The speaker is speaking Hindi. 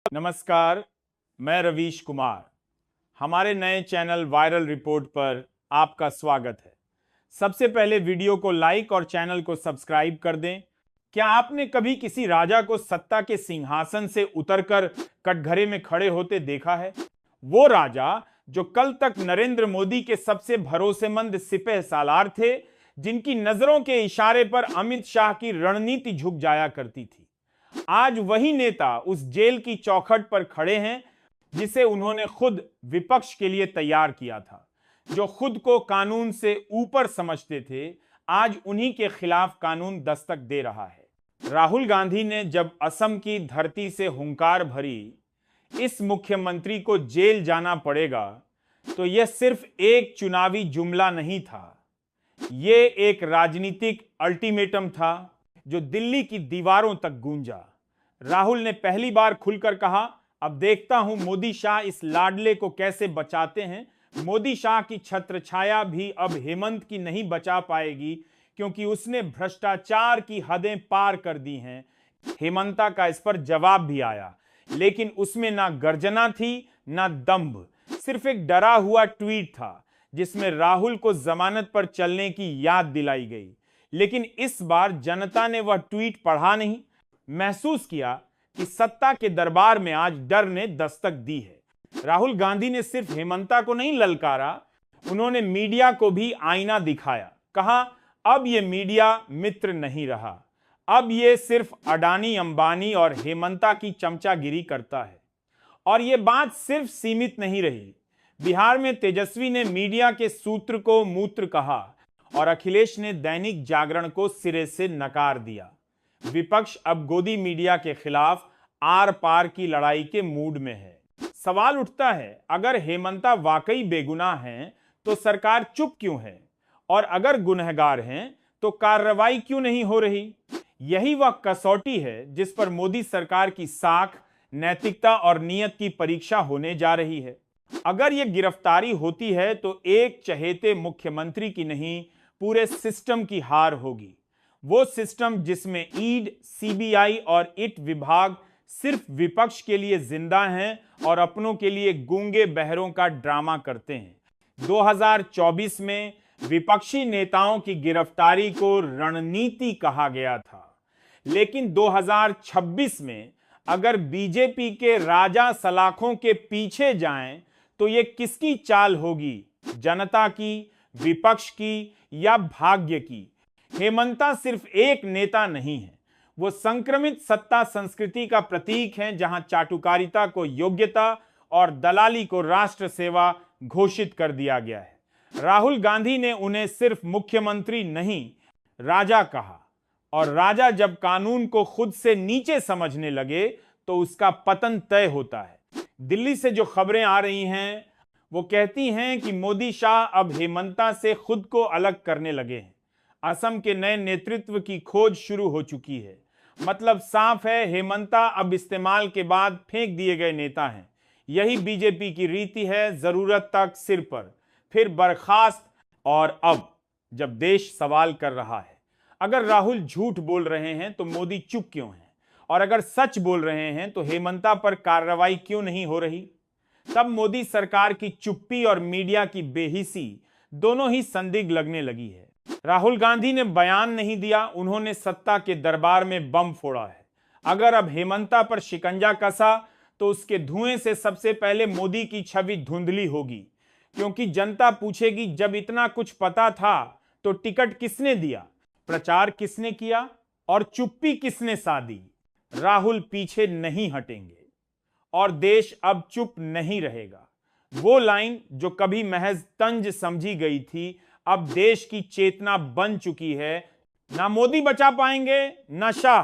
नमस्कार, मैं रवीश कुमार। हमारे नए चैनल वायरल रिपोर्ट पर आपका स्वागत है। सबसे पहले वीडियो को लाइक और चैनल को सब्सक्राइब कर दें। क्या आपने कभी किसी राजा को सत्ता के सिंहासन से उतरकर कटघरे में खड़े होते देखा है? वो राजा जो कल तक नरेंद्र मोदी के सबसे भरोसेमंद सिपह सालार थे, जिनकी नजरों के इशारे पर अमित शाह की रणनीति झुक जाया करती थी, आज वही नेता उस जेल की चौखट पर खड़े हैं जिसे उन्होंने खुद विपक्ष के लिए तैयार किया था। जो खुद को कानून से ऊपर समझते थे, आज उन्हीं के खिलाफ कानून दस्तक दे रहा है। राहुल गांधी ने जब असम की धरती से हुंकार भरी, इस मुख्यमंत्री को जेल जाना पड़ेगा, तो यह सिर्फ एक चुनावी जुमला नहीं था, यह एक राजनीतिक अल्टीमेटम था जो दिल्ली की दीवारों तक गूंजा। राहुल ने पहली बार खुलकर कहा, अब देखता हूं मोदी शाह इस लाडले को कैसे बचाते हैं। मोदी शाह की छत्रछाया भी अब हेमंत की नहीं बचा पाएगी, क्योंकि उसने भ्रष्टाचार की हदें पार कर दी हैं। हेमंता का इस पर जवाब भी आया, लेकिन उसमें ना गर्जना थी ना दंभ, सिर्फ एक डरा हुआ ट्वीट था जिसमें राहुल को जमानत पर चलने की याद दिलाई गई। लेकिन इस बार जनता ने वह ट्वीट पढ़ा नहीं, महसूस किया कि सत्ता के दरबार में आज डर ने दस्तक दी है। राहुल गांधी ने सिर्फ हेमंता को नहीं ललकारा, उन्होंने मीडिया को भी आईना दिखाया। कहा, अब यह मीडिया मित्र नहीं रहा, अब यह सिर्फ अडानी, अंबानी और हेमंता की चमचागिरी करता है। और यह बात सिर्फ सीमित नहीं रही। बिहार में तेजस्वी ने मीडिया के सूत्र को मूत्र कहा और अखिलेश ने दैनिक जागरण को सिरे से नकार दिया। विपक्ष अब गोदी मीडिया के खिलाफ आर पार की लड़ाई के मूड में है। सवाल उठता है, अगर हेमंता वाकई बेगुनाह हैं तो सरकार चुप क्यों है, और अगर गुनहगार हैं तो कार्रवाई क्यों नहीं हो रही? यही वह कसौटी है जिस पर मोदी सरकार की साख, नैतिकता और नीयत की परीक्षा होने जा रही है। अगर यह गिरफ्तारी होती है तो एक चहेते मुख्यमंत्री की नहीं, पूरे सिस्टम की हार होगी। वो सिस्टम जिसमें ईडी, सीबीआई और इट विभाग सिर्फ विपक्ष के लिए जिंदा हैं और अपनों के लिए गूंगे बहरों का ड्रामा करते हैं। 2024 में विपक्षी नेताओं की गिरफ्तारी को रणनीति कहा गया था, लेकिन 2026 में अगर बीजेपी के राजा सलाखों के पीछे जाएं तो ये किसकी चाल होगी? जनता की, विपक्ष की या भाग्य की? हेमंता सिर्फ एक नेता नहीं है, वो संक्रमित सत्ता संस्कृति का प्रतीक है, जहां चाटुकारिता को योग्यता और दलाली को राष्ट्र सेवा घोषित कर दिया गया है। राहुल गांधी ने उन्हें सिर्फ मुख्यमंत्री नहीं, राजा कहा, और राजा जब कानून को खुद से नीचे समझने लगे तो उसका पतन तय होता है। दिल्ली से जो खबरें आ रही हैं वो कहती हैं कि मोदी शाह अब हेमंता से खुद को अलग करने लगे हैं। असम के नए नेतृत्व की खोज शुरू हो चुकी है। मतलब साफ है, हेमंता अब इस्तेमाल के बाद फेंक दिए गए नेता हैं। यही बीजेपी की रीति है, जरूरत तक सिर पर, फिर बर्खास्त, और अब जब देश सवाल कर रहा है, अगर राहुल झूठ बोल रहे हैं तो मोदी चुप क्यों हैं, और अगर सच बोल रहे हैं तो हेमंता पर कार्रवाई क्यों नहीं हो रही? तब मोदी सरकार की चुप्पी और मीडिया की बेहिसी दोनों ही संदिग्ध लगने लगी है। राहुल गांधी ने बयान नहीं दिया, उन्होंने सत्ता के दरबार में बम फोड़ा है। अगर अब हेमंता पर शिकंजा कसा तो उसके धुएं से सबसे पहले मोदी की छवि धुंधली होगी, क्योंकि जनता पूछेगी, जब इतना कुछ पता था तो टिकट किसने दिया, प्रचार किसने किया और चुप्पी किसने साधी? राहुल पीछे नहीं हटेंगे और देश अब चुप नहीं रहेगा। वो लाइन जो कभी महज तंज समझी गई थी, अब देश की चेतना बन चुकी है। ना मोदी बचा पाएंगे, ना शाह,